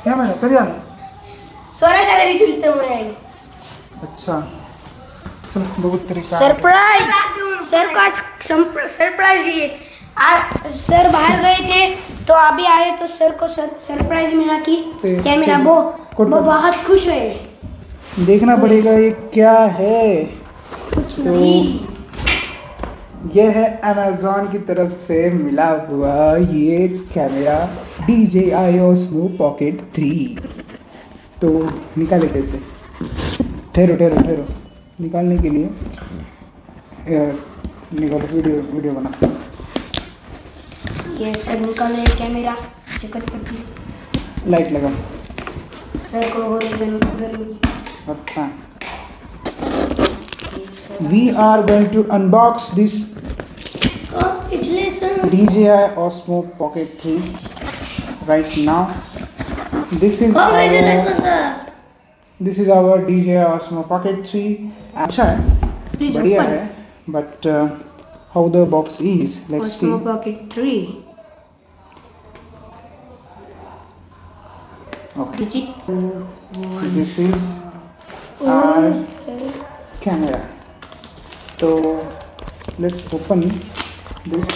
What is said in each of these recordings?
Camera कधी आला? स्वराच्या घरी तुमच्यामुळे आहे. अच्छा चल बघू तरी काय. सरप्राइज सर का सरप्राइज ये सर बाहर गए थे तो अभी आए तो सर को सरप्राइज मिला कि कैमरा वो बहुत खुश हुए. देखना पड़ेगा ये क्या है. कुछ नहीं. ये है अमेज़न की तरफ से मिला हुआ ये कैमरा DJI Osmo Pocket 3. तो निकाले कैसे? ठहरो निकालने के लिए निकालो. वीडियो बना. ये सर निकाले कैमरा. चिकटपट्टी लाइट लगा. सर को गर्मी. अच्छा. We are going to unbox this DJI Osmo Pocket 3 right now. This is our DJI Osmo Pocket 3. अच्छा है, बढ़िया है, but how the box is, let's see. Osmo Pocket 3. Okay. This is our camera. So let's open this.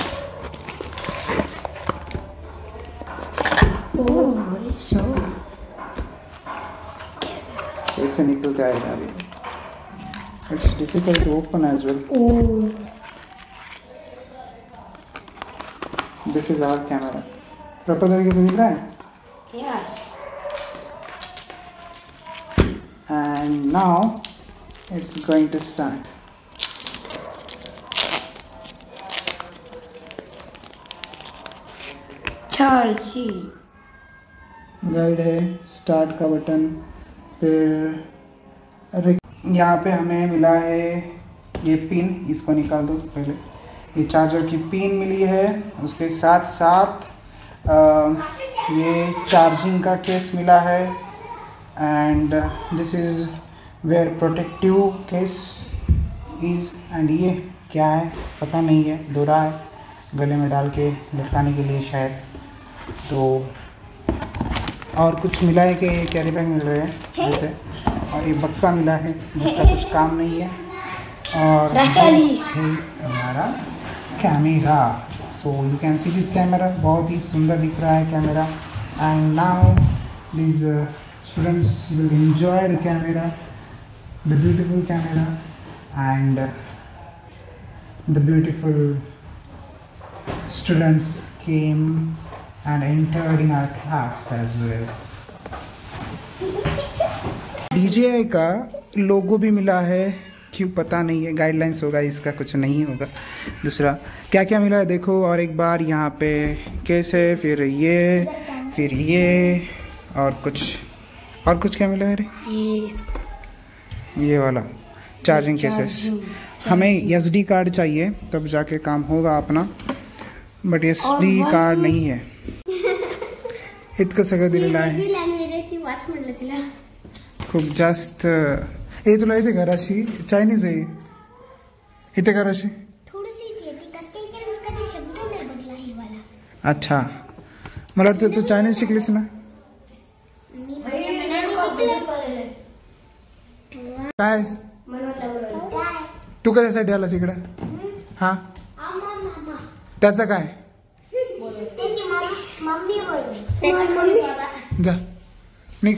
ऐसे निकल के आएगा अभी. It's difficult to open as well. This is our camera. Proper तरीके से दिख रहा है? Yes. And now it's going to start. Charging. Guide है, स्टार्ट का बटन, फिर यहाँ पे हमें मिला है ये पिन. इसको निकाल दो पहले. ये चार्जर की पिन मिली है. उसके साथ साथ ये चार्जिंग का केस मिला है. And this is where protective case is. And ये क्या है पता नहीं है, दोहरा है, गले में डाल के लटकाने के लिए शायद. तो और कुछ मिला है कि ये कैरी बैग मिल रहे हैं जैसे. और ये बक्सा मिला है जिसका कुछ काम नहीं है. और हमारा camera. So you can see this camera. बहुत ही सुंदर दिख रहा है camera. And now this students will enjoy the camera, the beautiful camera, and the beautiful students came and entered in our class as well. DJI का लोगो भी मिला है, क्यों पता नहीं है, गाइडलाइंस होगा इसका, कुछ नहीं होगा. दूसरा क्या क्या मिला है देखो. और एक बार यहाँ पे केस है, फिर ये और कुछ क्या मिला है रे? ये वाला चार्जिंग केसेस. हमें SD कार्ड चाहिए तब जाके काम होगा अपना, बट SD कार्ड नाही आहे. इतकं सगळं दिलेलं आहे. खूप जास्त. हे तुला येते घराशी? चायनीज आहे इथे घराशी. अच्छा, मला वाटतं तू चायनीज शिकलीस ना. काय तू कशासाठी आलास इकडे? हा, त्याचं काय? जा निघ.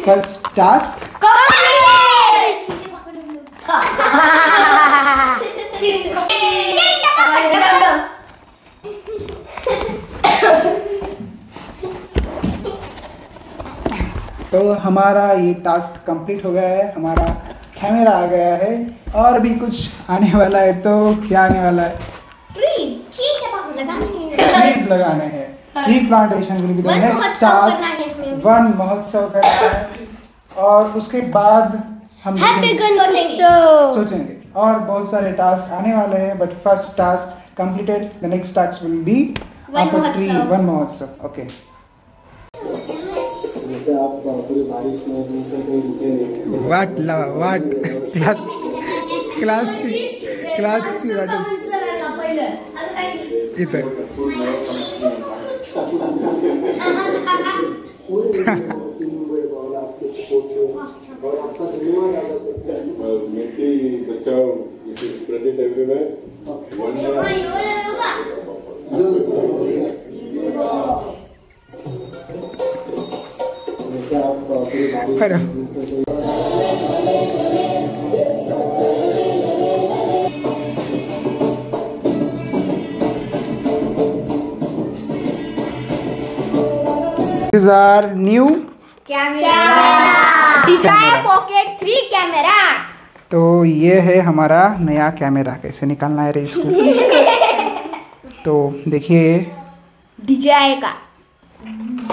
फर्स्ट टास्क तो हमारा ये टास्क कंप्लीट हो गया है. हमारा कैमरा आ गया है. और भी कुछ आने वाला है. तो क्या आने वाला है? ट्रीज लगाने हैं. Tree plantation will be the next task. One महोत्सव करना है. और उसके बाद हम सोचेंगे. और बहुत सारे टास्क आने वाले हैं, but first task completed. The next task will be tree one महोत्सव. ओके. वाट क्लास वाट इथे अरे These are new pocket 3 camera. तो ये है हमारा नया कैमरा। कैसे निकालना है रे इसको? तो देखिए डीजे आएगा।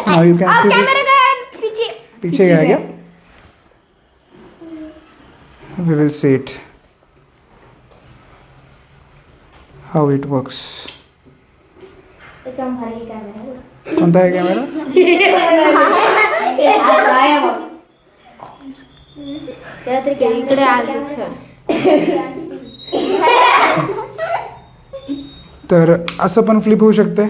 now you can see camera this का पीछे पीछे गया क्या? We will see it how it works. कोणता आहे कॅमेरा? इकडे तर असं पण फ्लिप होऊ शकते.